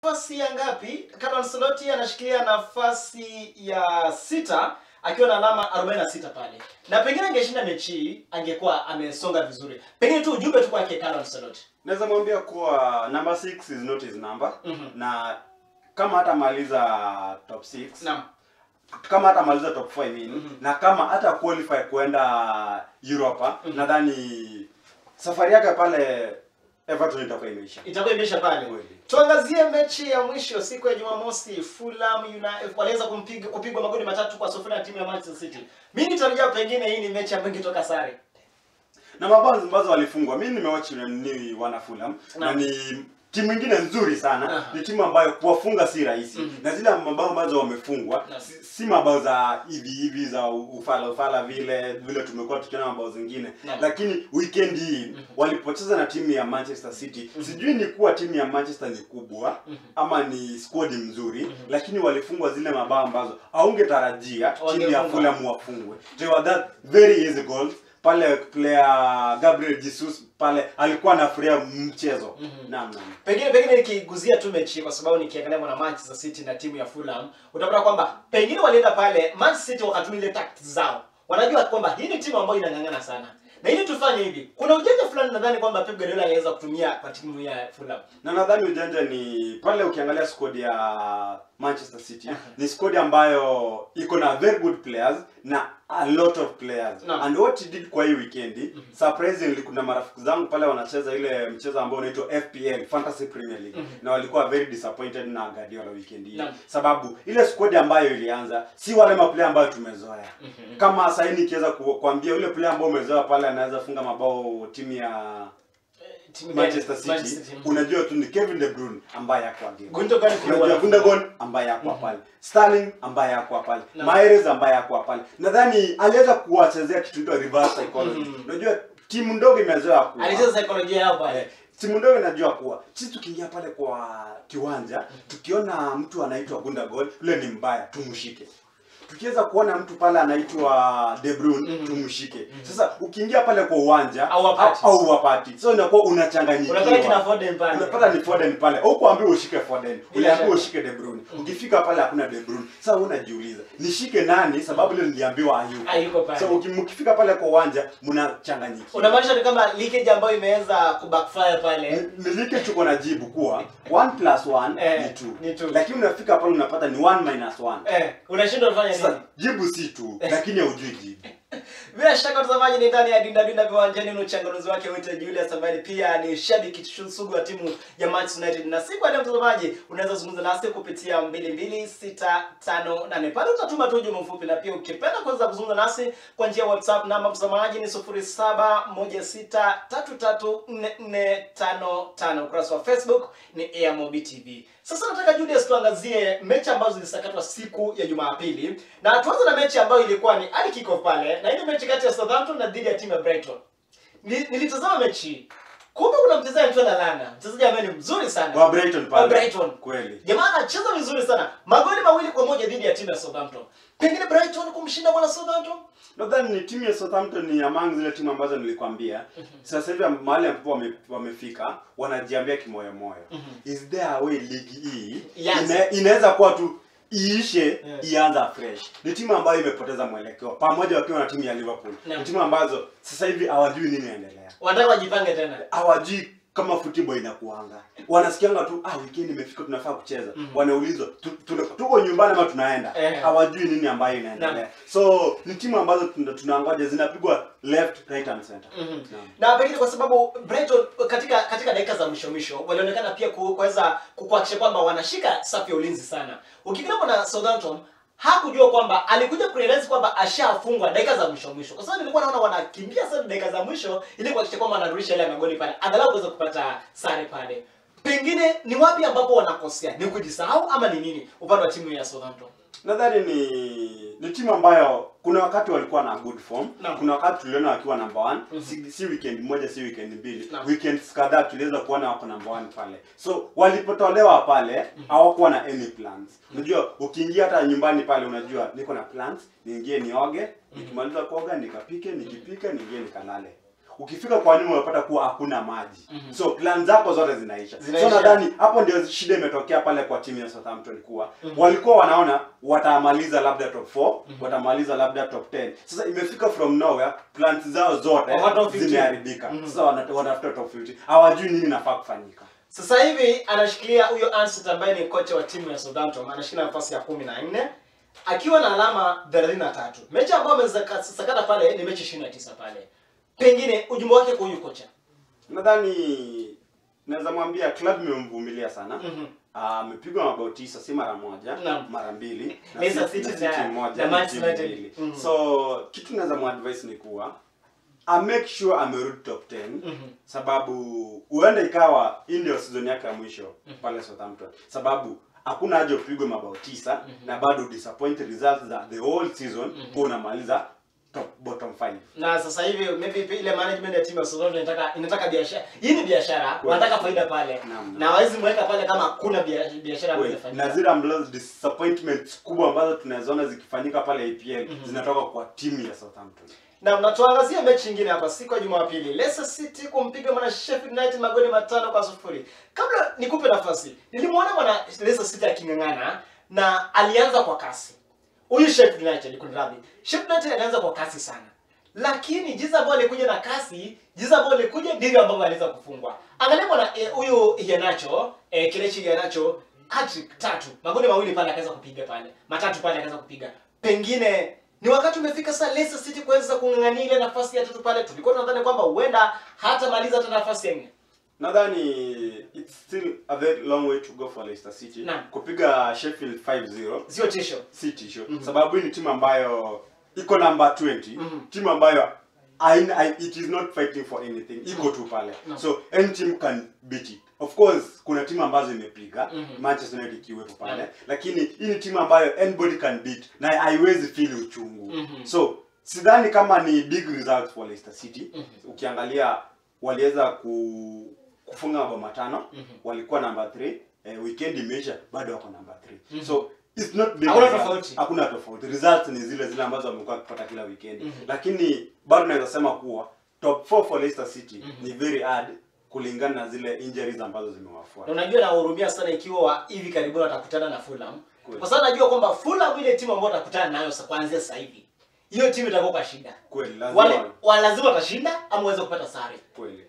Nafasi ya ngapi? Carlo Ancelotti anashikilia nafasi ya 6 akiwa na alama 46 pale. Na pengine angeshinda mechi angekuwa amesonga vizuri. Pengine tu ujumbe tu kwake Carlo Ancelotti. Naweza mwambia kuwa number 6 is not his number. Na kama hata maliza top 6. Naam. Kama hata maliza top 5 na kama hata qualify kuenda Europa, nadhani safari yake pale Everton itakuwa imeisha. Itakuwa imeisha pale. Tuangazie mechi ya mwisho siku ya Jumamosi. Fulham United waliweza kupigwa magoli 3-0 na timu ya Manchester City. Mimi nitarajia pengine hii ni mechi ambayo ingetoka sare. Na mabao ambazo walifungwa, mimi nimewatch ni wana Fulham na ni timu nyingine nzuri sana. Ni timu ambayo kuwafunga si rahisi. Na zile mabao ambazo wamefungwa si mabao za hivi za ufala vile tumekuwa tukiona mabao zingine. Lakini weekend hii walipocheza na timu ya Manchester City, sijui ni kuwa timu ya Manchester ni kubwa ama ni squad mzuri, lakini walifungwa zile mabao ambazo haungetarajia timu ya Fulham wafungwe. They were that very easy goals. Pale player Gabriel Jesus pale alikuwa anafurahia mchezo. Naam. Pengine nikiguzia tu mechi kwa sababu nikiangalia mwana Manchester City na timu ya Fulham, utapata kwamba pengine walienda pale Manchester City wakatumia ile tactics zao. Wanajua kwamba hii ni timu ambayo inang'ang'ana sana. Na ili tufanye hivi, kuna ujanja fulani nadhani kwamba Pep Guardiola anaweza kutumia kwa timu ya Fulham. Na nadhani ujanja ni pale ukiangalia squad ya Manchester City, ni squad ambayo iko na very good players na a lot of players. And what he did kwa hii weekend, surprisingly kuna marafiki zangu pale wanacheza ile mchezo ambao unaitwa FPL, Fantasy Premier League. Na walikuwa very disappointed na Guardiola weekend hii. Sababu ile squad ambayo ilianza si wale maplayer ambao tumezoea. Kama sasa hivi nikiweza kuambia yule player ambao umezoea pale anaweza funga mabao timu ya Manchester City, unajua tu ni Kevin De Bruyne ambaye yako game. Gundogan ambaye yako pale. Sterling ambaye yako pale. Mahrez ambaye yako pale. Nadhani aliweza kuwachezea kitu cha reverse psychology. Unajua timu ndogo imezoea kuwa. Alicheza psychology yao pale. Timu ndogo inajua kuwa sisi tukiingia pale kwa kiwanja, tukiona mtu anaitwa Gundogan, yule ni mbaya, tumshike. Tukiweza kuona mtu pale anaitwa De Bruyne, tumshike. Sasa ukiingia pale kwa uwanja au wapati. So inakuwa unachanganyikiwa. Unapata kina Foden pale. Unapata ni Foden pale. Au kuambiwa ushike Foden. Uliambiwa ushike De Bruyne. Ukifika pale hakuna De Bruyne. Sasa unajiuliza, nishike nani sababu ile niliambiwa hayuko pale. So ukifika pale kwa uwanja mnachanganyikiwa. Unamaanisha ni kama leakage ambayo imeweza kubackfire pale. Ni leakage tuko na jibu kuwa 1 + 1 ni 2. Lakini unafika pale unapata ni 1 - 1. Unashindwa kufanya nini? Jibu si tu, lakini hujui jibu. Bila shaka mtazamaji, ni ndani ya Dinda viwanjani na uchanganuzi wake wote Julius ambaye pia ni shabiki sugu wa timu ya Manchester United. Na siku ya mtazamaji unaweza zungumza nasi kupitia 22658. Pale utatuma tu ujumbe mfupi, na pia ukipenda kuweza kuzungumza nasi kwa njia ya WhatsApp, namba mtazamaji ni 0716334455. Ukurasa wa Facebook ni Airmobi TV. Sasa nataka Julius tuangazie mechi ambazo zilisakatwa siku ya Jumapili. Na tuanze na mechi ambayo ilikuwa ni early kick-off pale. Na ile mechi kati ya Southampton na dhidi ya timu ya Brighton. Nilitazama mechi. Kumbe kuna mchezaji anaitwa Lallana. Mchezaji ambaye ni mzuri sana. Wa Brighton pale. Wa Brighton. Kweli. Jamaa anacheza vizuri sana. Magoli 2-1 dhidi ya timu ya Southampton. Pengine Brighton kumshinda mwana Southampton? Nadhani ni timu ya Southampton ni among zile timu ambazo nilikwambia. Sasa hivi mahali ambapo wamefika wanajiambia kimoyo. Is there a way ligi hii inaweza kuwa tu iishe ianza fresh. Ni timu ambayo imepoteza mwelekeo pamoja wakiwa na timu ya Liverpool. Ni timu ambazo sasa hivi hawajui nini inaendelea. Wanataka wajipange tena. Hawajui kama football inakuanga. Wanasikianga tu weekend imefika tunafaa kucheza. Wanaulizwa tuko nyumbani ama tunaenda. Hawajui nini ambayo inaendelea. So ni timu ambazo tunaangoja zinapigwa left, right and center. Na pengine kwa sababu Brighton katika dakika za mwisho walionekana pia kuweza kuhakikisha kwamba wanashika safu ya ulinzi sana. Ukiangalia na Southampton hakujua kwamba alikuja kurealize kwamba ashafungwa dakika za mwisho. Kwa sababu nilikuwa naona wanakimbia sana dakika za mwisho ili kuhakikisha kwamba wanarudisha ile magoli pale. Angalau kuweza kupata sare pale. Pengine ni wapi ambapo wanakosea? Ni kujisahau ama ni nini upande wa timu ya Southampton? Nadhani ni timu ambayo kuna wakati walikuwa na good form. Kuna wakati tuliona wakiwa number 1. Si weekend moja, si weekend mbili. Weekends kadhaa tuliweza kuona wako number 1 pale. So walipotolewa pale hawakuwa na any plans. Unajua ukiingia hata nyumbani pale unajua niko na plans, niingie nioge, nikimaliza kuoga nikapike, nikipika niingie nikalale. ukifika kwa nyuma unapata kuwa hakuna maji. So plan zako zote zinaisha. So nadhani hapo ndio shida imetokea pale kwa timu ya Southampton kuwa walikuwa wanaona watamaliza labda top 4, watamaliza labda top 10. Sasa imefika from nowhere, plans zao zote zimeharibika. Sasa wanatafuta top 50. Hawajui nini nafaa kufanyika. Sasa hivi anashikilia huyo Ansett ambaye ni kocha wa timu ya Southampton, anashikilia nafasi ya 14 akiwa na alama 33. Mechi ambayo amesakata pale ni mechi 29 pale. Pengine ujumbe wake kwa huyu kocha. Nadhani naweza mwambia club imemvumilia sana. Amepigwa mabao 9 si mara moja, mara mbili. Leicester City na Manchester United. So kitu naweza muadvise ni kuwa make sure amerudi top 10 sababu huenda ikawa ndio season yake ya mwisho pale Southampton. Sababu hakuna haja upigwe mabao 9 na bado disappoint results za the whole season unamaliza bottom 5. Na sasa hivi maybe ile management ya timu ya Southampton inataka biashara. Hii ni biashara, wanataka faida pale. Na hawezi mweka pale kama hakuna biashara ambayo inafanyika. Na zile ambazo disappointments kubwa ambazo tunaziona zikifanyika pale EPL zinatoka kwa timu ya Southampton. Na mnatuangazia mechi nyingine hapa siku ya Jumapili. Leicester City kumpiga mwana Sheffield United magoli 5-0. Kabla nikupe nafasi, nilimwona mwana Leicester City akingangana na alianza kwa kasi. Huyu Sheffield United kunradhi. Sheffield United alianza kwa kasi sana. Lakini jinsi ambavyo alikuja na kasi, jinsi ambavyo alikuja ndivyo ambavyo aliweza kufungwa. Angalia bwana huyu Iheanacho, Kelechi Iheanacho hat-trick 3. Magoli 2 pale akaweza kupiga pale. 3 pale akaweza kupiga. Pengine ni wakati umefika sasa Leicester City kuweza kungangania ile nafasi ya 3 pale. Tulikuwa tunadhani kwamba huenda hata maliza hata nafasi ya 4. Nadhani it's still a very long way to go for Leicester City. Kupiga Sheffield 5-0 sio tisho. Si tisho. Sababu hii ni timu ambayo iko number 20. Timu ambayo it is not fighting for anything. Iko tu pale. So any team can beat it. Of course kuna timu ambazo imepiga Manchester United ikiwepo pale, lakini hii ni timu ambayo anybody can beat na haiwezi feel uchungu. So sidhani kama ni big results for Leicester City. Ukiangalia waliweza kufunga mabao 5, walikuwa number 3, weekend imeisha bado wako number 3. So it's not big. Hakuna tofauti. Results ni zile ambazo wamekuwa wakipata kila weekend. Lakini bado naweza sema kuwa top 4 for Leicester City ni very hard kulingana na zile injuries ambazo zimewafuata. Na unajua nahurumia sana ikiwa hivi karibuni watakutana na Fulham. Kwa sababu najua kwamba Fulham ile timu ambayo watakutana nayo kuanzia sasa hivi, hiyo timu itakuwa kwa shida. Kweli lazima. Lazima watashinda ama waweze kupata sare. Kweli.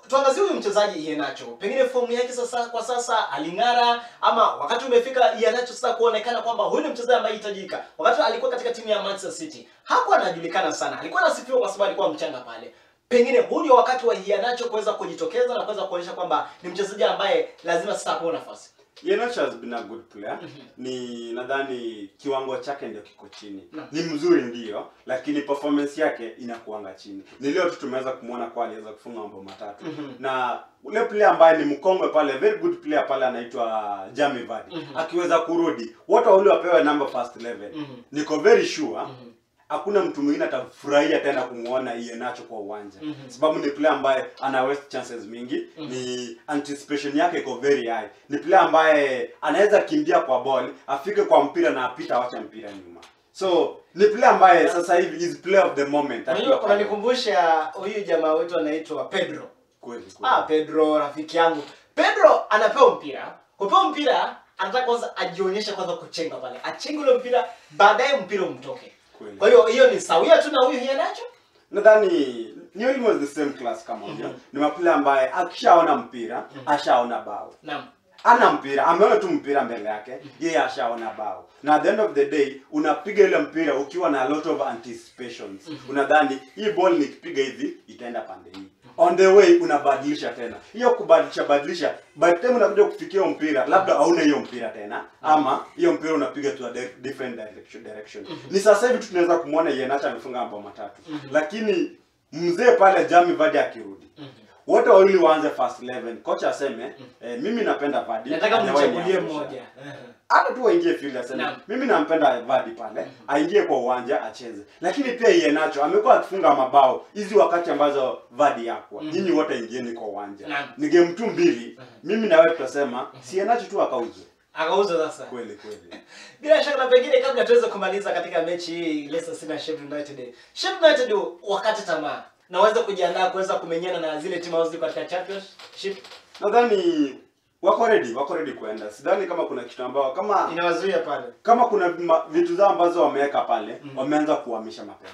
Tuangazie huyu mchezaji Iheanacho. Pengine fomu yake sasa kwa sasa aling'ara ama wakati umefika Iheanacho sasa kuonekana kwamba huyu ni mchezaji ambaye hitajika. Wakati alikuwa katika timu ya Manchester City, hakuwa anajulikana sana. Alikuwa anasifiwa kwa sababu alikuwa mchanga pale. Pengine huu ndio wakati wa Iheanacho kuweza kujitokeza na kuweza kuonyesha kwamba ni mchezaji ambaye lazima sasa apewe nafasi. Iheanacho has been a good player. Ni nadhani kiwango chake ndio kiko chini. Ni mzuri ndio, lakini performance yake inakuanga chini. Ni leo tu tumeweza kumuona kwa aliweza kufunga mabao 3. Na ule player ambaye ni mkongwe pale, very good player pale anaitwa Jamie Vardy. Akiweza kurudi, wote wale wapewe number first 11. Niko very sure hakuna mtu mwingine atafurahia tena kumuona Iheanacho kwa uwanja. Sababu ni player ambaye ana waste chances mingi, ni anticipation yake iko very high. Ni player ambaye anaweza kimbia kwa ball, afike kwa mpira na apita acha mpira nyuma. So ni player ambaye sasa hivi is player of the moment. Unanikumbusha huyu jamaa wetu anaitwa Pedro. Kweli. Pedro rafiki yangu. Pedro anapewa mpira. Kupewa mpira anataka kwanza ajionyeshe kwanza kuchenga pale. Achenge ule mpira baadaye mpira umtoke. Kwa hiyo ni sawia tu na huyu Iheanacho? Nadhani ni almost the same class kama huyo. Ni maplayer ambaye akishaona mpira, ashaona bao. Naam. Ana mpira, ameona tu mpira mbele yake, yeye ashaona bao. Na at the end of the day, unapiga ile mpira ukiwa na a lot of anticipations. Unadhani hii ball nikipiga hivi itaenda pande hii. On the way unabadilisha tena. Hiyo kubadilisha, by the time unakuja kufikia mpira, labda hauna hiyo mpira tena ama hiyo mpira unapiga to a different direction. Ni sasa hivi tunaweza kumuona Iheanacho amefunga mabao 3. Lakini mzee pale Jamie Vardy akirudi, wote wawili waanze first 11. Kocha aseme mimi napenda Vardy. Nataka mchagulie mmoja. Hata tu waingie field aseme mimi nampenda Vardy pale, aingie kwa uwanja acheze. Lakini pia Iheanacho amekuwa akifunga mabao hizi wakati ambazo Vardy yako. Nyinyi wote ingieni kwa uwanja. Ni game 2-2. Mimi na wewe tutasema si Iheanacho tu akauzwe. Akauzwa sasa. Kweli. Bila shaka na pengine kabla tuweze kumaliza katika mechi hii Leicester City na Sheffield United. Sheffield United wakati tamaa. na waweze kujiandaa kuweza kumenyana na zile timu ambazo ziko katika championship? Nadhani wako ready kuenda. Sidhani kama kuna kitu ambao kama inawazuia pale. Kama kuna vitu zao ambazo wameweka pale, wameanza kuhamisha mapema.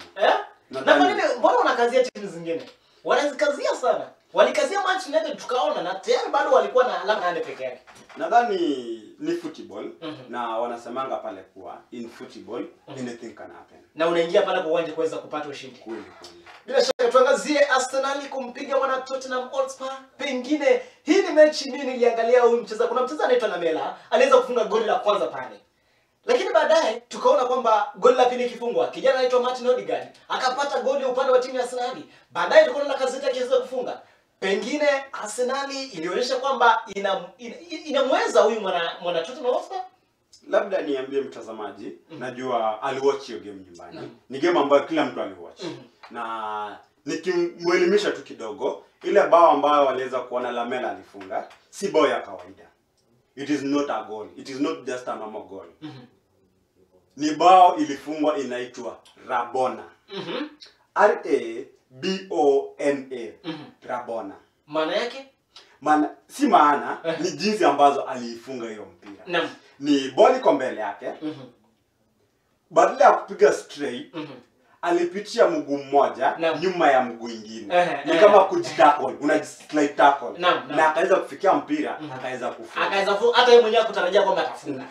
Na kwa nini mbona wanakazia timu zingine? Wanazikazia sana. Walikazia Manchester United tukaona na tayari bado walikuwa na alama 8 peke yake. Nadhani ni football na wanasemanga pale kuwa in football anything can happen. Na unaingia pale kwa uwanja kuweza kupata ushindi. Kweli. Bila shaka tuangazie Arsenal kumpiga mwana Tottenham Hotspur. Pengine hii ni mechi mimi niliangalia huyu mchezaji. Kuna mchezaji anaitwa Lamela, aliweza kufunga goli la kwanza pale. Lakini baadaye tukaona kwamba goli la pili ikifungwa, kijana anaitwa Martin Odegaard akapata goli upande wa timu ya Arsenal. Baadaye tukaona Lacazette akiweza kufunga. Pengine Arsenal ilionyesha kwamba inamweza huyu mwana Tottenham Hotspur. Labda niambie mtazamaji, najua aliwatch hiyo game nyumbani. Ni game ambayo kila mtu aliwatch. Na nikimuelimisha tu kidogo, ile bao ambayo waliweza kuona Lamela alifunga, si bao ya kawaida. It is not a goal. It is not just a normal goal. Ni bao ilifungwa inaitwa Rabona. R-A-B-O-N-A. Rabona. Maana yake? Si maana, ni jinsi ambazo aliifunga hiyo mpira. Naam. Ni ball iko mbele yake. Badala ya kupiga straight, alipitia mguu mmoja nyuma ya mguu mwingine. Ni kama kujitackle, unajislide tackle. Na akaweza kufikia mpira, akaweza kufunga. Hata yeye mwenyewe kutarajia kwamba atafunga.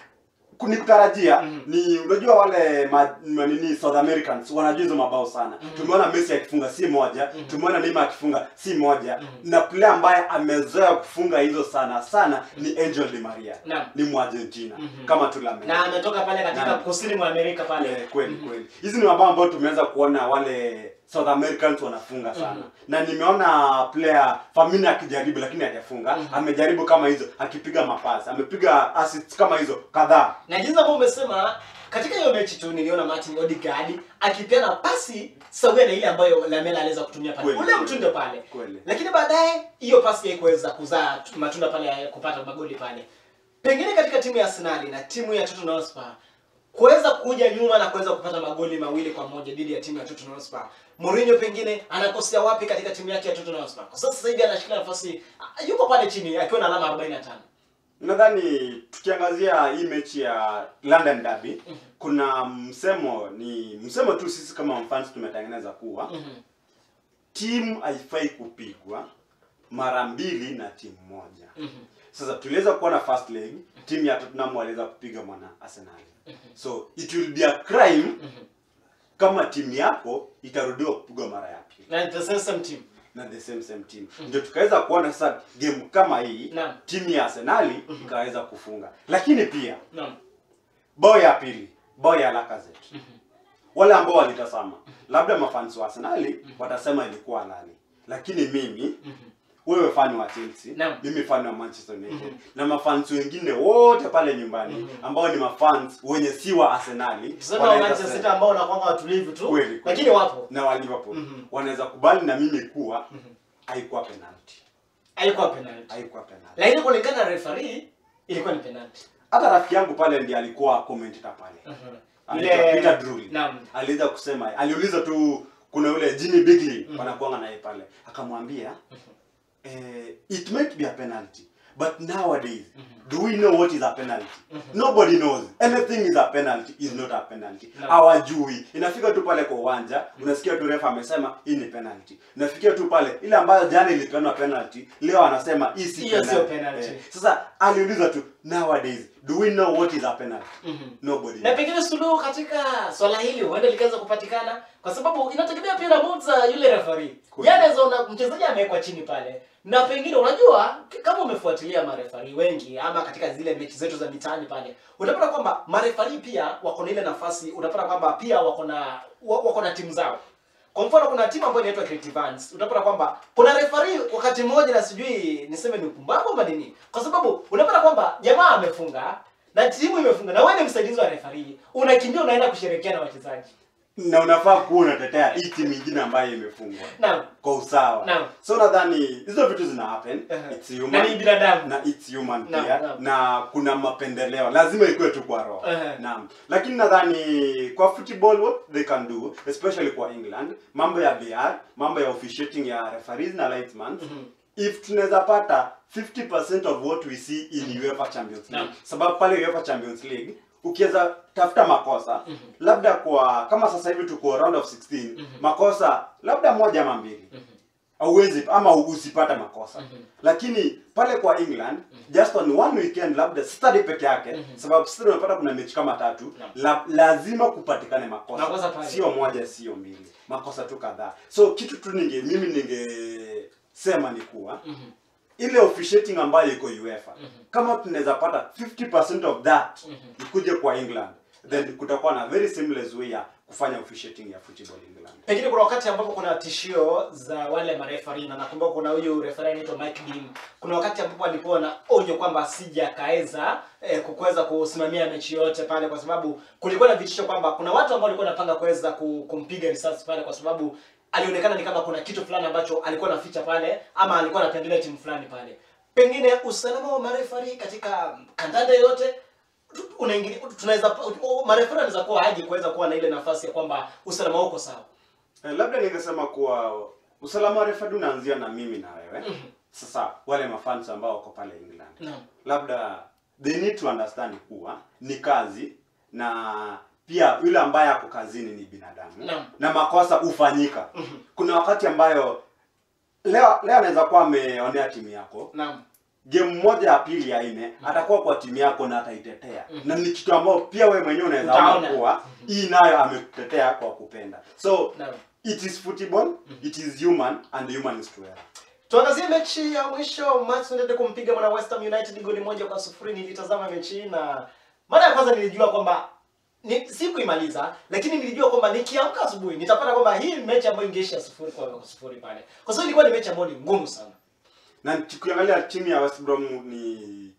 Kunitarajia ni unajua wale nini South Americans wanajua hizo mabao sana. Tumeona Messi akifunga si moja, tumeona Neymar akifunga si moja. Na player ambaye amezoea kufunga hizo sana ni Angel Di Maria. Ni Mwargentina kama tu Lamela. Na ametoka pale katika kusini mwa Amerika pale. Kweli. Hizi ni mabao ambayo tumeweza kuona wale South Americans wanafunga sana. Na nimeona player Firmino akijaribu lakini hajafunga. Amejaribu kama hizo, akipiga mapasi, amepiga assists kama hizo kadhaa. Na jinsi ambavyo umesema katika hiyo mechi tu niliona Martin Odegaard akipeana pasi sawia na ile ambayo Lamela aliweza kutumia pale. Ule mtundo pale. Lakini baadaye hiyo pasi haikuweza kuzaa matunda pale kupata magoli pale. Pengine katika timu ya Arsenal na timu ya Tottenham Hotspur kuweza kuja nyuma na kuweza kupata magoli 2-1 dhidi ya timu ya Tottenham Hotspur. Mourinho pengine anakosea wapi katika timu yake ya Tottenham Hotspur? Kwa sasa hivi anashikilia nafasi, yuko pale chini akiwa na alama 45. Nadhani tukiangazia hii mechi ya London Derby, kuna msemo tu sisi kama fans tumetengeneza kuwa timu haifai kupigwa mara mbili na timu moja. Sasa tuliweza kuona first leg, timu ya Tottenham waliweza kupiga mwana Arsenal. So it will be a crime kama timu yako itarudiwa kupigwa mara ya pili. Na the same team. Na the same team. Ndio tukaweza kuona sasa game kama hii, timu ya Arsenal ikaweza kufunga. Lakini pia bao ya pili, bao ya Lacazette. Wale ambao walitazama, labda mafans wa Arsenal watasema ilikuwa halali. Lakini mimi wewe fan wa Chelsea, mimi fan wa Manchester United, na mafans wengine wote pale nyumbani ambao ni mafans wenye si wa Arsenal, wa Manchester City ambao wanakuwa watulivu tu, lakini wapo na wa Liverpool wanaweza kubali na mimi kuwa haikuwa penalty. Haikuwa penalty. Lakini kulingana na referee ilikuwa ni penalty. Hata rafiki yangu pale ndiye alikuwa commentator pale. Peter Drury. Aliweza kusema, aliuliza tu kuna yule Jimmy Bigley wanakuanga naye pale. Akamwambia it might be a penalty, but nowadays do we know what is a penalty? Nobody knows. Anything is a penalty is not a penalty. Hawajui. Inafika tu pale kwa uwanja, unasikia tu refa amesema hii ni penalty. Unafikia tu pale ile ambayo jana ilipeanwa penalty, leo anasema hii si penalty. Sasa aliuliza tu nowadays do we know what is a penalty? Nobody. Na pengine suluhu katika swala hili huenda likaweza kupatikana kwa sababu inategemea pia na mood za yule referee. Jana zona mchezaji amewekwa chini pale. Na pengine unajua kama umefuatilia marefari wengi ama katika zile mechi zetu za mitaani pale, utapata kwamba marefari pia wako na ile nafasi, utapata kwamba pia wako na timu zao. Kwa mfano kuna timu ambayo inaitwa Creative Vans, utapata kwamba kuna refari wakati mmoja na sijui niseme ni upumbavu ama nini. Kwa sababu unapata kwamba jamaa amefunga na timu imefunga na wewe ni msaidizi wa refari, unakimbia unaenda kusherehekea na wachezaji. na unafaa kuwa unatetea hii timu nyingine ambayo imefungwa. Naam. Kwa usawa. Naam. So nadhani hizo vitu zina happen. It's human. Na ni binadamu. Na it's human Naam, pia. naam. Na kuna mapendeleo. Lazima ikuwe tu kwa roho. Naam. Lakini nadhani kwa football what they can do, especially kwa England, mambo ya VR, mambo ya officiating ya referees na linesmen, if tunaweza pata 50% of what we see in UEFA Champions League. Sababu pale UEFA Champions League ukiweza tafuta makosa labda kwa kama sasa hivi tuko round of 16 makosa labda moja ama mbili hauwezi ama usipata makosa lakini pale kwa England just on one weekend labda Saturday peke yake sababu Saturday unapata kuna mechi kama 3 lazima kupatikane makosa sio moja sio mbili makosa tu kadhaa. So kitu tu mimi ningesema ni kuwa ile officiating ambayo iko UEFA kama tunaweza pata 50% of that ikuje kwa England then kutakuwa na very seamless way ya kufanya officiating ya football England. Pengine kuna wakati ambapo kuna tishio za wale marefari na nakumbuka kuna huyu referee anaitwa Mike Dean. Kuna wakati ambapo alipoa na onyo kwamba asija kaeza kuweza kusimamia mechi yote pale kwa sababu kulikuwa na vitisho kwamba kuna watu ambao walikuwa wanapanga kuweza kumpiga risasi pale kwa sababu alionekana ni kama kuna kitu fulani ambacho alikuwa anaficha pale ama alikuwa anapendelea timu fulani pale. Pengine usalama wa marefari katika kandanda yote unaingilia tunaweza marefari anaweza kuwa haji kuweza kuwa na ile nafasi ya kwamba usalama uko sawa. Labda ningesema kuwa usalama wa refari unaanzia na mimi na wewe. Sasa wale mafans ambao wako pale England. Labda they need to understand kuwa ni kazi na pia yule ambaye ako kazini ni binadamu na makosa hufanyika. Kuna wakati ambayo leo anaweza kuwa ameonea timu yako. Game moja ya pili ya nne atakuwa kwa timu yako na ataitetea. Na ni kitu ambacho pia wewe mwenyewe unaweza ona kuwa hii nayo amekutetea kwa kupenda. So it is football, it is human and the human is to err. Tuangazie mechi ya mwisho Manchester United kumpiga mwana West Ham United goli 1-0. Nilitazama mechi na mara ya kwanza nilijua kwamba sikuimaliza lakini nilijua kwamba nikiamka asubuhi nitapata kwamba hii mechi ambayo ingeisha 0-0 pale. Kwa sababu ilikuwa ni mechi ambayo ni ngumu sana. Na tukiangalia timu ya West Brom ni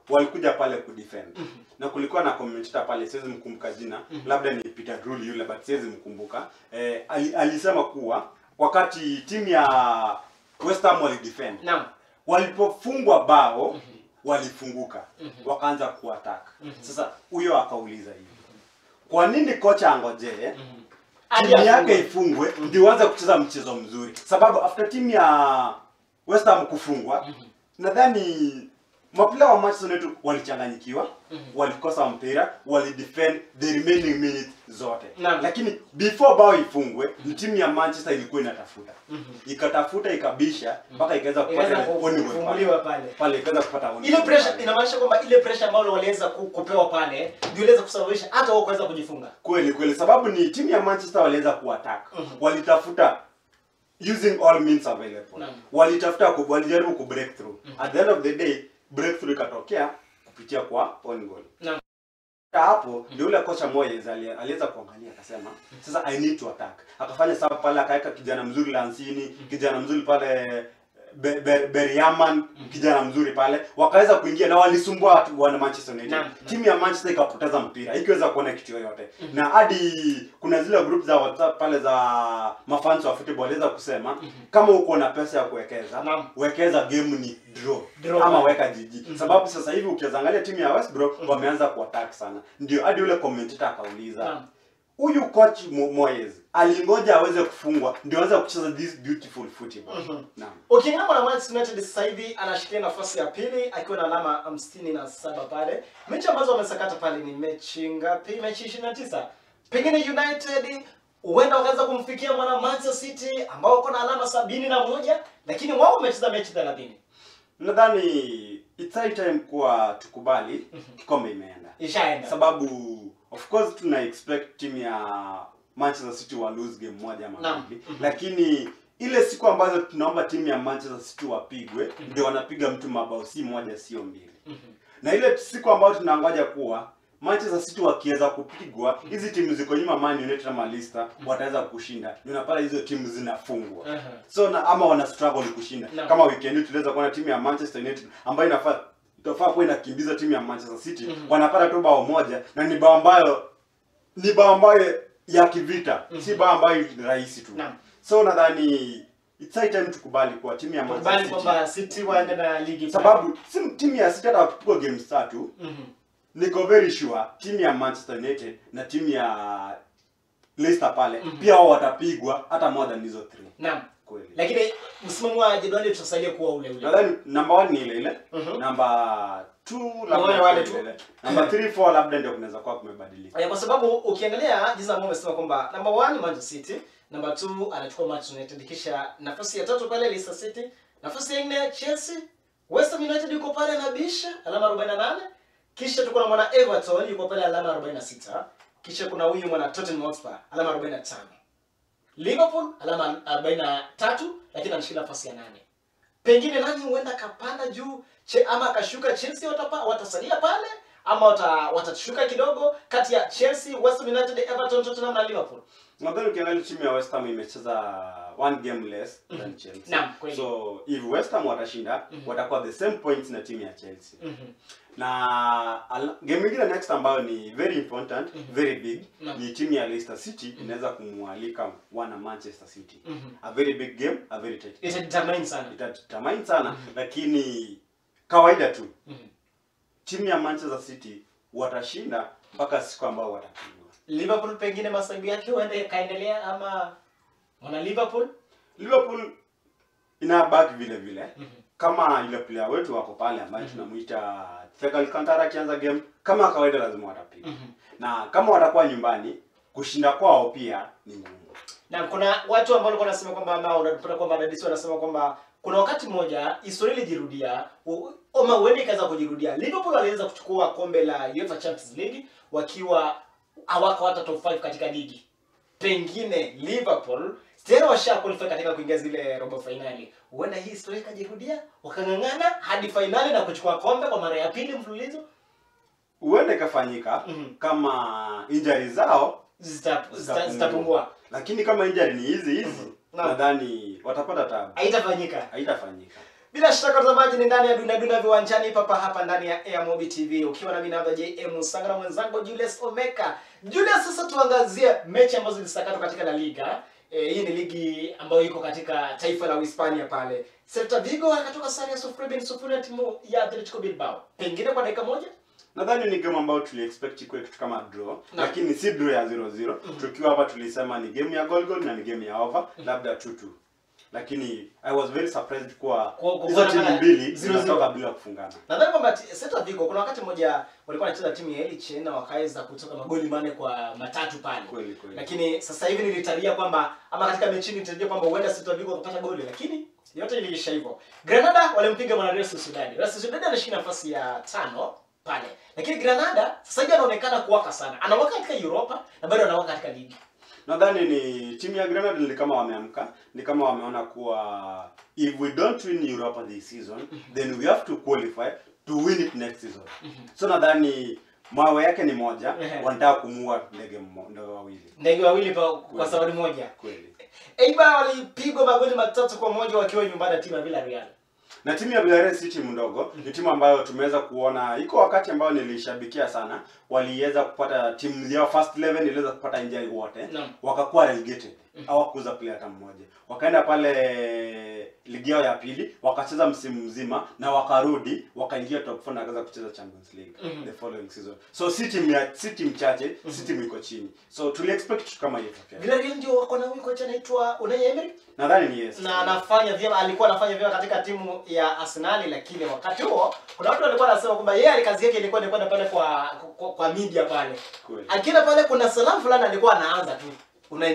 walikuja pale kudefend. Na kulikuwa na commentator pale siwezi mkumbuka jina, labda ni Peter Drury yule but siwezi mkumbuka. Alisema kuwa wakati timu ya West Ham walidefend. Walipofungwa bao walifunguka. Wakaanza kuattack. Sasa huyo akauliza hivi. Kwa nini kocha angojee timu yake ifungwe ndio aanze kucheza mchezo mzuri? Sababu after timu ya West Ham kufungwa nadhani maplayer wa Manchester United walichanganyikiwa, walikosa mpira, walidefend the remaining minutes zote. Lakini before bao ifungwe, timu ya Manchester ilikuwa inatafuta. Ikatafuta ikabisha mpaka ikaweza kupata oni pale. Pale ikaweza kupata oni. Ile pressure inamaanisha kwamba ile pressure ambayo waliweza kupewa pale ndio iliweza kusababisha hata wao kuweza kujifunga. Kweli sababu ni timu ya Manchester waliweza kuattack. Walitafuta using all means available. Walitafuta walijaribu ku break through. At the end of the day breakthrough ikatokea kupitia kwa on goal. Hapo ndio yule kocha Moyes aliweza kuangalia akasema sasa I need to attack. Akafanya sababu pale akaweka kijana mzuri Lansini, kijana mzuri pale Beriaman, kijana mzuri pale. Wakaweza kuingia na walisumbua watu wa Manchester United. Timu ya Manchester ikapoteza mpira. Ikiweza kuona kitu yoyote. Na hadi kuna zile group za WhatsApp pale za mafans wa football waliweza kusema kama uko na pesa ya kuwekeza, wekeza game ni draw ama weka GG. Sababu sasa hivi ukiangalia timu ya West Brom wameanza kuattack sana. Ndio hadi yule commentator akauliza huyu coach Moyes alingoja aweze kufungwa ndio aweze kucheza this beautiful football. Ukiangalia na Manchester United sasa hivi anashikilia nafasi ya pili akiwa na alama 57 pale. Mechi ambazo wamesakata pale ni mechi ngapi? Mechi 29. Pengine United huenda wakaanza kumfikia mwana Manchester City ambao wako na alama 71 lakini wao wamecheza mechi 30. Nadhani it's high time kwa tukubali kikombe imeenda. Ishaenda. Sababu of course tuna expect timu ya Manchester City wa lose game moja ama mbili. Lakini ile siku ambazo tunaomba timu ya Manchester City wapigwe ndio wanapiga mtu mabao si moja sio mbili. Na ile siku ambayo tunangoja kuwa Manchester City wakiweza kupigwa, hizi timu ziko nyuma Man United na Leicester wataweza kushinda. Unapata hizo timu zinafungwa. So ama wana struggle kushinda. Kama weekend tuliweza kuona timu ya Manchester United ambayo inafaa kuwa inakimbiza timu ya Manchester City, wanapata tu bao moja na ni bao ambayo ya kivita, si bao ambayo ni rahisi tu. So nadhani it's high time tukubali kwa timu ya Manchester City. Kubali kwamba City waende na ligi. Sababu timu ya City hata wakipigwa games 3, niko very sure timu ya Manchester United na timu ya Leicester pale pia wao watapigwa hata more than hizo 3. Naam. Kweli. Lakini msimamo wa jedwali tutasalia kuwa ule ule. Nadhani number 1 ni ile ile. Number 2 labda wale tu. Number 3 4 labda ndio kunaweza kuwa kumebadilika. Kwa sababu ukiangalia jinsi ambavyo umesema kwamba number 1 Manchester City, number 2 anachukua Manchester United, kisha nafasi ya 3 pale Leicester City, nafasi ya 4 Chelsea, West Ham United yuko pale na bisha alama 48, kisha tuko na mwana Everton yuko pale alama 46, kisha kuna huyu mwana Tottenham Hotspur alama 45. Liverpool alama 43 lakini anashika nafasi ya 8. Pengine nani huenda kapanda juu ama akashuka? Chelsea watasalia pale ama watashuka kidogo kati ya Chelsea, West Ham United, Everton, Tottenham na Liverpool? Nadhani ukiangalia timu ya West Ham imecheza 1 game less than Chelsea. Naam, so if West Ham watashinda, watakuwa the same points na timu ya Chelsea. Na game nyingine next ambayo ni very important, very big, ni timu ya Leicester City inaweza kumwalika wana Manchester City. A very big game, a very tight. Itadetermine sana, lakini kawaida tu. Timu ya Manchester City watashinda mpaka siku ambayo watapigwa. Liverpool pengine masaibu yake huenda kaendelea ama wana Liverpool inabaki vile vile. Kama ile player wetu wako pale ambaye tunamuita Thiago Alcantara akianza game, kama kawaida lazima watapiga. Na kama watakuwa nyumbani, kushinda kwao pia ni ngumu. Na kuna watu ambao walikuwa wanasema kwamba ama unapata kwamba dadisi wanasema kwamba kuna wakati mmoja historia ilijirudia, ama huenda ikaanza kujirudia. Liverpool waliweza kuchukua kombe la UEFA Champions League wakiwa hawako hata top 5 katika ligi. Pengine Liverpool tena washa qualify katika kuingia zile robo finali. Huenda hii historia ikajirudia, wakangangana hadi finali na kuchukua kombe kwa mara ya pili mfululizo. Huenda ikafanyika kama injury zao zitapungua. Lakini kama injury ni hizi nadhani watapata tabu. Haitafanyika. Bila shaka mtazamaji, ni ndani ya Dunda Viwanjani hapa ndani ya Airmobi TV ukiwa na mimi hapa JM Sanga na mwenzangu Julius Omeka. Julius, sasa tuangazie mechi ambazo zilisakatwa katika La Liga. Hii ni ligi ambayo iko katika taifa la Hispania pale. Celta Vigo akatoka sare ya 0-0 na timu ya Atletico Bilbao. Pengine kwa dakika moja nadhani ni game ambayo tuli-expect ikuwe kitu kama draw, lakini si draw ya 0-0. Tukiwa hapa tulisema ni game ya goal na ni game ya over, labda 2-2. Lakini I was very surprised kwa hizo timu mbili zinatoka bila kufungana. Nadhani kwamba Celta Vigo kuna wakati mmoja walikuwa wanacheza timu ya Elche na wakaweza kutoka magoli 4 kwa 3 pale. Kweli. Lakini sasa hivi nilitarajia kwamba ama katika mechi nilitarajia kwamba huenda Celta Vigo wakapata goli, lakini yote iliisha hivyo. Granada walimpiga mwana Real Sociedad. Real Sociedad anashika nafasi ya 5 pale. Lakini Granada sasa hivi anaonekana kuwaka sana. Anawaka katika Europa na bado anawaka katika ligi. Nadhani ni timu ya Granada ni kama wameamka, ni kama wameona kuwa if we don't win Europa this season, then we have to qualify to win it next season. So nadhani mawe yake ni moja, wanataka kumua ndege wawili kwa sababu moja. Kweli. Eibar walipigwa magoli 3-1 wakiwa nyumbani na timu ya Villarreal. Na timu ya Villarreal si timu ndogo, ni timu ambayo tumeweza kuona iko wakati ambao nilishabikia sana, waliweza kupata timu yao first 11 iliweza kupata injury wote, wakakuwa relegated. Hawakuuza player hata mmoja. Wakaenda pale ligi yao ya pili, wakacheza msimu mzima na wakarudi, wakaingia top 4 na wakaanza kucheza Champions League the following season. So si timu chache, si timu iko chini. So tuli expect kitu kama hiyo. Villarreal ndio wako na huyu kocha anaitwa Unai Emery. Nadhani ni yes. Na anafanya vyema, alikuwa anafanya vyema katika timu ya Arsenal, lakini wakati huo kuna watu walikuwa wanasema kwamba yeye kazi yake ilikuwa ni kwenda pale kwa media pale. Akina pale kuna salamu fulani alikuwa anaanza tu. Unai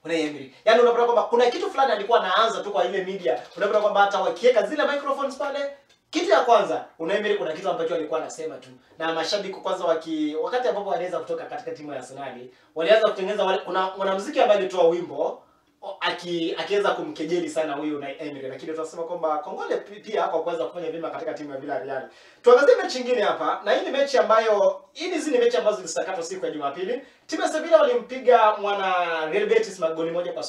Emery. Yaani unapata kwamba kuna kitu fulani alikuwa anaanza tu kwa ile media. Unapata kwamba hata wakiweka zile microphones pale, kitu ya kwanza Unai Emery kuna kitu ambacho alikuwa anasema tu. Na mashabiki kwanza wakati ambapo walianza kutoka katika timu ya Arsenal, walianza kutengeneza kuna mwanamuziki ambaye alitoa wimbo akiweza kumkejeli sana huyu Unai Emery, lakini tunasema kwamba kongole pia kwa kuweza kufanya vyema katika timu ya Villarreal. Tuangazie mechi nyingine hapa, na hii ni mechi ambayo hizi ni mechi ambazo zilisakatwa siku ya Jumapili. Timu ya Sevilla walimpiga mwana Real Betis magoli 1-0.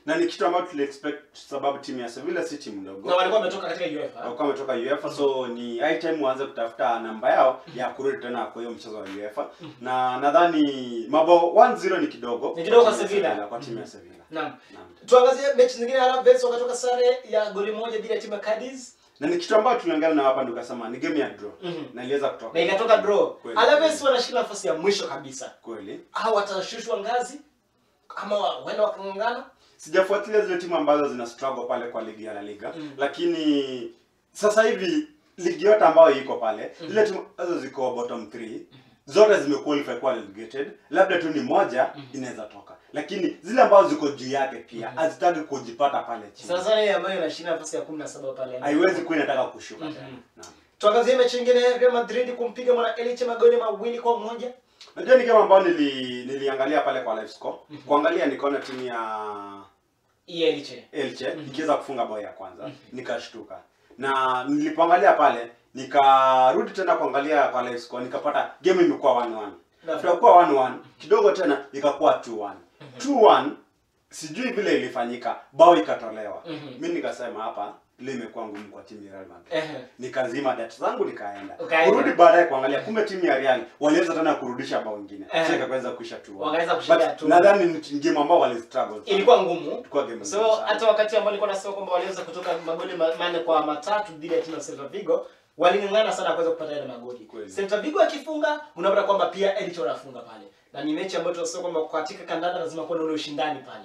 Na ni kitu ambacho tuli expect sababu timu ya Sevilla si timu ndogo. Na walikuwa wametoka katika UEFA. Walikuwa wametoka UEFA, so ni high time waanze kutafuta namba yao ya kurudi tena kwa hiyo mchezo wa UEFA. Na nadhani mabao 1-0 ni kidogo. Ni kidogo kwa Sevilla. Kwa timu ya Sevilla. Naam. Tuangazie mechi zingine. Alaves wakatoka sare ya goli moja dhidi ya timu ya Cadiz. Na ni kitu ambacho tuliangalia na hapa ndio kasema ni game ya draw. Na iliweza kutoka. Na ikatoka draw. Alaves wanashikilia nafasi ya mwisho kabisa. Kweli. Hao watashushwa ngazi ama waenda wakangana? Sijafuatilia zile timu ambazo zina struggle pale kwa ligi ya La Liga, lakini sasa hivi ligi yote ambayo iko pale, zile timu ambazo ziko bottom 3 zote zimequalify kwa relegated, labda tu ni moja inaweza toka. Lakini zile ambazo ziko juu yake pia hazitaki kujipata pale chini. Sasa ile ambayo inashinda nafasi ya 17 pale. Haiwezi kuwa inataka kushuka tena. Naam. Tuangazie mechi nyingine. Real Madrid kumpiga mwana Elche magoli 2-1. Najua ni kama ambao niliangalia pale kwa live score. Kuangalia nikaona timu ya Elche ikiweza kufunga bao ya kwanza, nikashtuka. Na nilipoangalia pale, nikarudi tena kuangalia kwa live score, nikapata game imekuwa 1-1. Tukakuwa 1-1, kidogo tena ikakuwa 2-1. 2-1 sijui vile ilifanyika, bao ikatolewa. Mimi nikasema hapa ile imekuwa ngumu kwa timu ya Real Madrid. Nikazima data zangu nikaenda. Kurudi baadaye kuangalia kumbe timu ya Real waliweza tena kurudisha bao nyingine. Sasa ikaweza kuisha 2-1. Wakaweza kushinda 2-1. Nadhani ni game ambao wali struggle. Ilikuwa ngumu. Ilikuwa game. So hata wakati ambao nilikuwa nasema kwamba waliweza kutoka magoli 4-3 dhidi ya timu ya Celta Vigo, walingangana sana kuweza kupata ile magoli. Celta Vigo akifunga, unapata kwamba pia Elche wanafunga pale. Na ni mechi ambayo tunasema kwamba katika kandanda lazima kuwe na ule ushindani pale.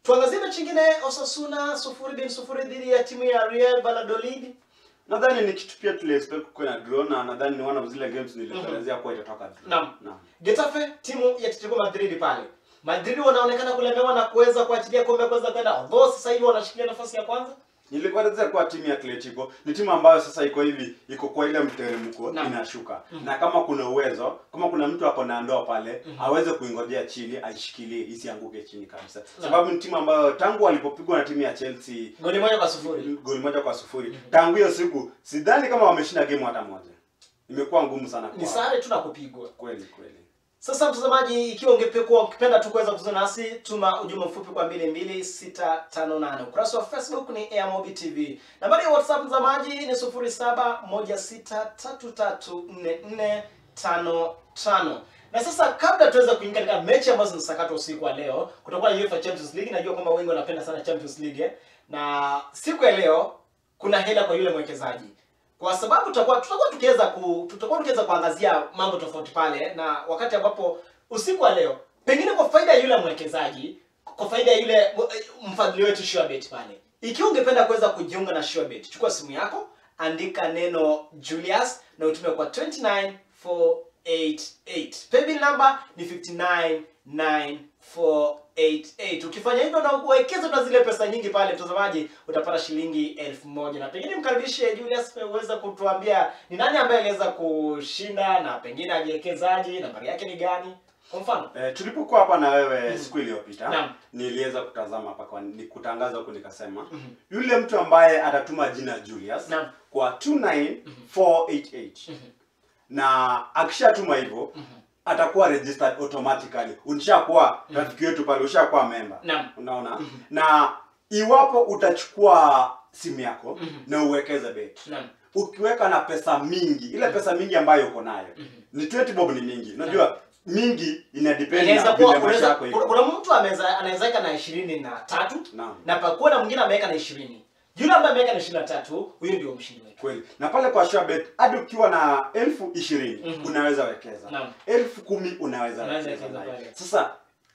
Tuangazie mechi nyingine. Osasuna 0-0 dhidi ya timu ya Real Valladolid. Nadhani ni kitu pia tuli expect kuwa na draw, na nadhani ni one of zile games nilielezea kwa itatoka draw. Naam. Getafe timu ya Atletico Madrid pale. Madrid wanaonekana kulemewa na kuweza kuachilia kombe kwanza kwenda. Although sasa hivi wanashikilia nafasi ya kwanza. Nilikuelezea kwa timu ya Atletico ni timu ambayo sasa iko hivi, iko kwa ile mteremko inashuka. Na kama kuna uwezo, kama kuna mtu ako na ndoo pale, aweze kuingojea chini, aishikilie isianguke chini kabisa. Sababu ni timu ambayo tangu walipopigwa na timu ya Chelsea goli 1-0. Goli 1-0. Tangu hiyo siku sidhani kama wameshinda game hata moja. Imekuwa ngumu sana kwa. Ni sare tu na kupigwa. Kweli kweli. Sasa mtazamaji, ikiwa ukipenda tu kuweza kuzungumza nasi, tuma ujumbe mfupi kwa 22658. Ukurasa wa Facebook ni Airmobi TV. Nambari ya WhatsApp mtazamaji ni 0716334455. Na sasa kabla tuweze kuingia katika mechi ambazo zinasakatwa usiku wa leo, kutakuwa na UEFA Champions League. Najua kwamba wengi wanapenda sana Champions League. Na siku ya leo kuna hela kwa yule mwekezaji. Kwa sababu tutakuwa tukiweza kuangazia mambo tofauti pale, na wakati ambapo usiku wa leo pengine kwa faida ya yule mwekezaji, kwa faida ya yule mfadhili wetu Surebet pale. Ikiwa ungependa kuweza kujiunga na Surebet, chukua simu yako, andika neno Julius na utume kwa 29488. Paybill number ni 59948. Ukifanya hivyo na uwekeze na zile pesa nyingi pale mtazamaji, utapata shilingi 1000. Na pengine mkaribishe Julius uweze kutuambia ni nani ambaye aliweza kushinda na pengine ajiwekezaje, nambari yake ni gani? Kwa mfano, tulipokuwa hapa na wewe siku iliyopita, niliweza kutazama hapa kwa nikutangaza huko nikasema yule mtu ambaye atatuma jina Julius kwa 29488 na akishatuma hivyo atakuwa registered automatically. Unishakuwa rafiki yetu pale, ushakuwa member. Unaona? Na iwapo utachukua simu yako na uwekeze bet. Ukiweka na pesa mingi, ile pesa mingi ambayo uko nayo. Ni 20 bob ni mingi. Unajua mingi ina depend na vile maisha yako iko. Kuna mtu anaweza weka na 23 na pakuwa na mwingine ameweka na 20. Yule ambaye ameweka na 23, huyo ndio mshindi wetu. Kweli. Na pale kwa Surebet hadi ukiwa na 20,020 unaweza wekeza. 10,010 unaweza wekeza. Sasa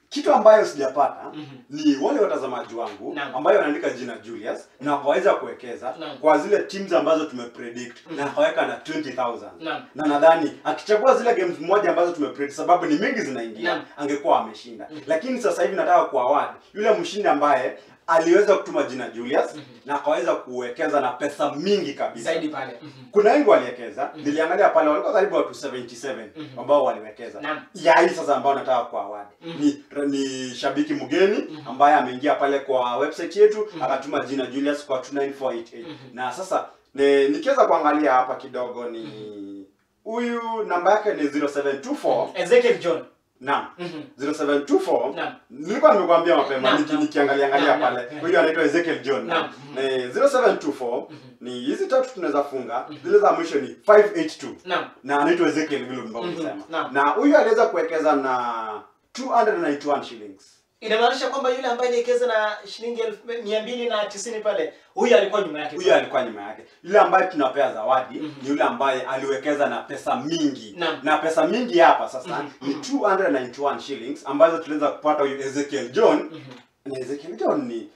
kitu ambayo sijapata ni wale watazamaji wangu ambao wanaandika jina Julius na waweza kuwekeza kwa zile teams ambazo tumepredict na kaweka na 20,000. Na nadhani akichagua zile games moja ambazo tumepredict, sababu ni mingi zinaingia, angekuwa ameshinda. Lakini sasa hivi nataka kuaward yule mshindi ambaye aliweza kutuma jina Julius na akaweza kuwekeza na pesa mingi kabisa. Zaidi pale. Kuna wengi waliwekeza. Niliangalia pale walikuwa karibu watu 77 ambao waliwekeza. Ya hii sasa ambao nataka kwa award. Ni shabiki mgeni ambaye ameingia pale kwa website yetu akatuma jina Julius kwa 29488. Na sasa nikiweza kuangalia hapa kidogo ni huyu namba yake ni 0724 Ezekiel John. Naam. 0724. Naam. Nilikuwa nimekuambia mapema Naam. nikiangalia pale. Huyo anaitwa Ezekiel John. Naam. 0724 ni hizi tatu tunaweza funga. Zile za mwisho ni 582. Naam. Na anaitwa Ezekiel vile mbao unasema. Naam. Na huyu aliweza kuwekeza na 291 shillings. Inamaanisha kwamba yule ambaye aliwekeza na shilingi 290 pale, huyu alikuwa nyuma yake. Huyu alikuwa nyuma yake. Yule ambaye tunapea zawadi ni yule ambaye aliwekeza na pesa mingi. Na pesa mingi hapa sasa ni 291 shillings ambazo tuliweza kupata huyu Ezekiel John. Na Ezekiel John ni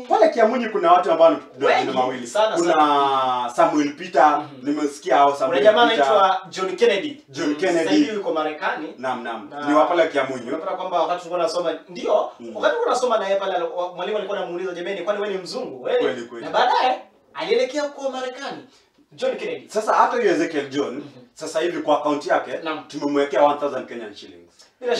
pale Kiamunyi kuna watu ambao ndio mawili. Kuna Samuel Peter, nimesikia hao Samuel Peter. Kuna jamaa anaitwa John Kennedy. Sasa hivi yuko Marekani. Naam. Ni wa pale Kiamunyi. Unapata kwamba wakati tulikuwa tunasoma wakati tulikuwa tunasoma na yeye pale mwalimu alikuwa anamuuliza jamani, kwani wewe ni mzungu? Kweli. Na baadaye alielekea kwa Marekani. John Kennedy. Sasa hata huyo Ezekiel John sasa hivi kwa account yake tumemwekea 1000 Kenyan shillings.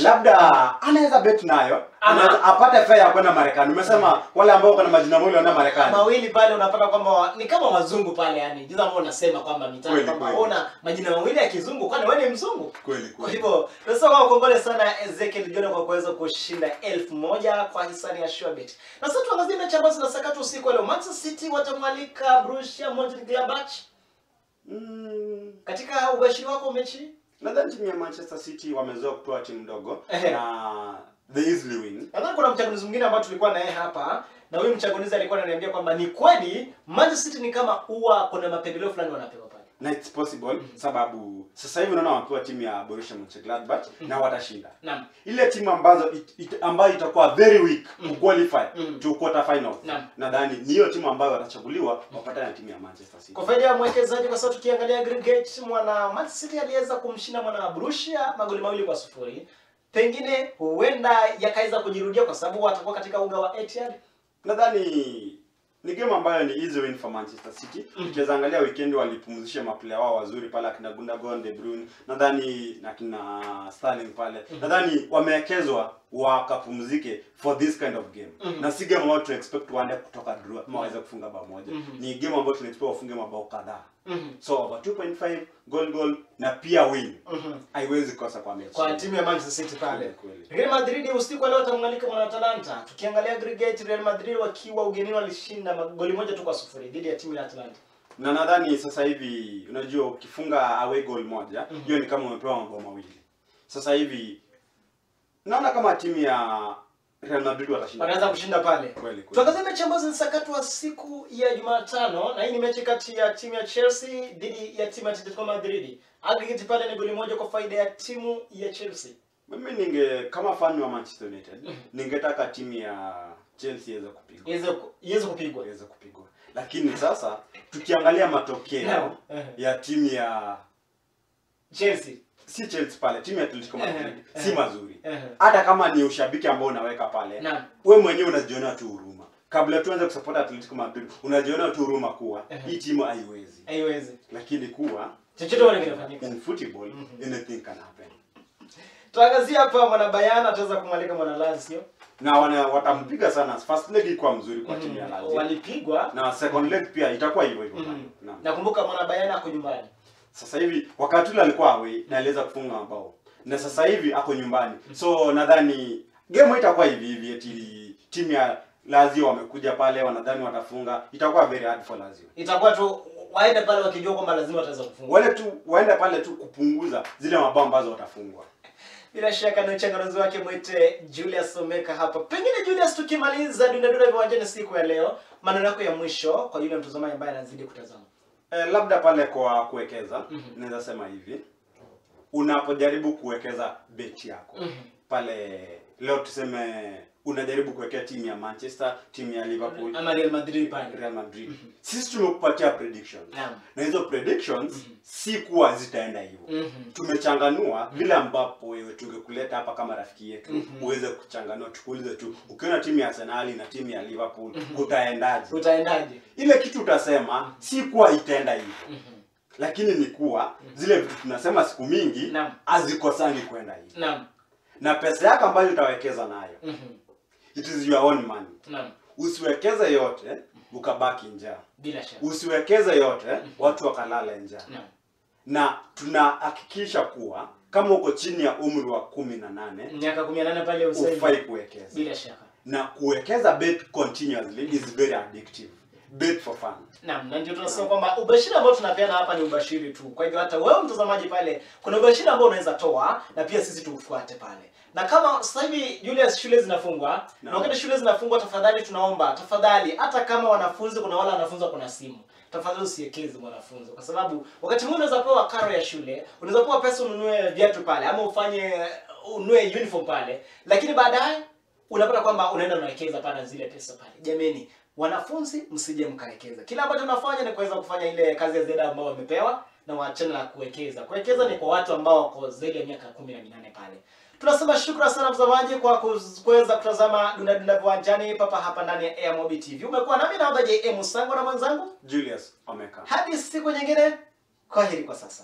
Labda anaweza bet nayo, anaweza apate fare ya kwenda Marekani. Umesema wale ambao wako na majina mawili wanaenda Marekani. Mawili pale unapata kwamba ni kama wazungu pale yani. Jinsi ambao unasema kwamba mitani kwamba ona majina mawili ya kizungu kwani wewe ni mzungu? Kweli. Kwa hivyo, tunasema kongole sana Ezekiel John kwa kuweza kushinda 1000 kwa hisani ya Surebet. Na sasa tuangazie mechi ambazo zinasakatwa usiku leo. Manchester City watamwalika Borussia Mönchengladbach. Katika ubashiri wako mechi? Nadhani timu ya Manchester City wamezoea kutoa timu ndogo na they easily win. Nadhani kuna mchanganuzi mwingine ambao tulikuwa naye hapa na huyu mchanganuzi alikuwa ananiambia kwamba ni kweli Manchester City ni kama huwa kuna mapendeleo fulani wanapewa pale. Na it's possible sababu sasa hivi unaona wakiwa timu ya Borussia Mönchengladbach na watashinda. Naam. Ile timu ambayo itakuwa very weak to qualify to quarter finals. Nadhani ni hiyo timu ambayo watachaguliwa wapatane na timu ya Manchester City. Kwa faida ya mwekezaji kwa sababu tukiangalia aggregate mwana Manchester City aliweza kumshinda mwana Borussia magoli 2-0. Pengine huenda yakaweza kujirudia kwa sababu watakuwa katika uga wa Etihad. Nadhani ni game ambayo ni easy win for Manchester City. Ukiweza angalia weekend walipumzisha maplayer wao wazuri pale akina Gundogan, De Bruyne, nadhani na kina Sterling pale. Nadhani wamewekezwa wakapumzike for this kind of game. Na si game ambayo to expect waende kutoka draw ama waweze kufunga bao moja. Ni game ambayo tuna expect wafunge mabao kadhaa. So over 2.5 goal na pia win. Haiwezi kosa kwa mechi. Kwa timu ya Manchester City pale. Real Madrid usiku leo watamwalika mwana Atalanta. Tukiangalia aggregate Real Madrid wakiwa ugenini walishinda magoli 1-0 dhidi ya timu ya Atalanta. Na nadhani sasa hivi unajua ukifunga away goal moja, hiyo ni kama umepewa mabao mawili. Sasa hivi naona kama timu ya Real Madrid watashinda. Wanaweza kushinda pale. Kweli. Tuangazie mechi ambazo zilisakatwa siku ya Jumatano na hii ni mechi kati ya timu ya Chelsea dhidi ya timu ya Atletico Madrid. Aggregate pale ni goli 1 kwa faida ya timu ya Chelsea. Mimi kama fan wa Manchester United, ningetaka timu ya Chelsea iweze kupigwa. Iweze kupigwa. Lakini sasa tukiangalia matokeo ya timu ya Chelsea, si Chelsea pale, timu ya Atletico Madrid si mazuri. Hata kama ni ushabiki ambao unaweka pale, wewe mwenyewe unajiona tu huruma. Kabla tuanze kusupport Atletico Madrid, unajiona tu huruma kuwa hii timu haiwezi. Lakini kuwa chochote kinafanyika. In football, anything can happen. Tuangazia hapa mwana Bayern ataweza kumwalika mwana Lazio. Na watampiga sana. First leg ilikuwa mzuri kwa timu ya Lazio. Walipigwa na second leg pia itakuwa hivyo. Nakumbuka mwana Bayern ako nyumbani. Sasa hivi wakati ule alikuwa away na aliweza kufunga mabao. Na sasa hivi ako nyumbani. So nadhani game itakuwa hivi eti timu ya Lazio wamekuja pale wanadhani watafunga. Itakuwa very hard for Lazio. Itakuwa tu waende pale wakijua kwamba lazima wataweza kufunga. Wale tu waende pale tu kupunguza zile mabao ambazo watafungwa. Bila shaka na uchanganuzi wake mwite Julius Omeka hapa. Pengine Julius, tukimaliza dunda viwanjani siku ya leo, maneno yako ya mwisho kwa yule mtazamaji ambaye anazidi kutazama. Labda pale kwa kuwekeza, naweza sema hivi. Unapojaribu kuwekeza beti yako. Pale leo tuseme unajaribu kuwekea timu ya Manchester, timu ya Liverpool ama Real Madrid pale. Real Madrid. Sisi tumekupatia predictions. Na hizo predictions si kuwa zitaenda hivyo. Tumechanganua vile ambapo wewe tungekuleta hapa kama rafiki yetu uweze kuchanganua, tukuulize tu ukiona timu ya Arsenal na timu ya Liverpool utaendaje? Ile kitu utasema si kuwa itaenda hivyo. Lakini ni kuwa zile vitu tunasema siku mingi hazikosani kwenda hivyo. Na pesa yako ambayo utawekeza nayo. It is your own money. Usiwekeze yote ukabaki njaa. Bila shaka. Usiwekeze yote watu wakalala njaa. na tunahakikisha kuwa kama uko chini ya umri wa 18, miaka 18 pale ufai kuwekeza. Bila shaka. Na kuwekeza bet continuously is very addictive. Bet for fun. Naam, na ndio tunasema kwamba ubashiri ambao tunapeana hapa ni ubashiri tu. Kwa hivyo hata wewe mtazamaji pale, kuna ubashiri ambao unaweza toa na pia sisi tuufuate pale. Na kama sasa hivi Julius, shule zinafungwa, na wakati shule zinafungwa, tafadhali tunaomba, tafadhali, hata kama wanafunzi, kuna wale wanafunzi kuna simu, tafadhali usiwekeze mwanafunzi, kwa sababu wakati mwingine unaweza pewa karo ya shule, unaweza pewa pesa ununue viatu pale, ama ununue uniform pale, lakini baadaye unapata kwamba unaenda unawekeza pale zile pesa pale. Jameni, wanafunzi msije mkaekeza. Kila ambacho tunafanya ni kuweza kufanya ile kazi ya ziada ambayo wamepewa, na waachane na kuwekeza. Kuwekeza ni kwa watu ambao wako zaidi ya miaka 18 pale. Tunasema shukrani sana mtazamaji kwa kuweza kutazama Dunda Dunda Viwanjani papa hapa ndani ya AMOB TV. Umekuwa nami na JM Musango na mwenzangu Julius Omeka. Hadi siku nyingine, kwaheri kwa sasa.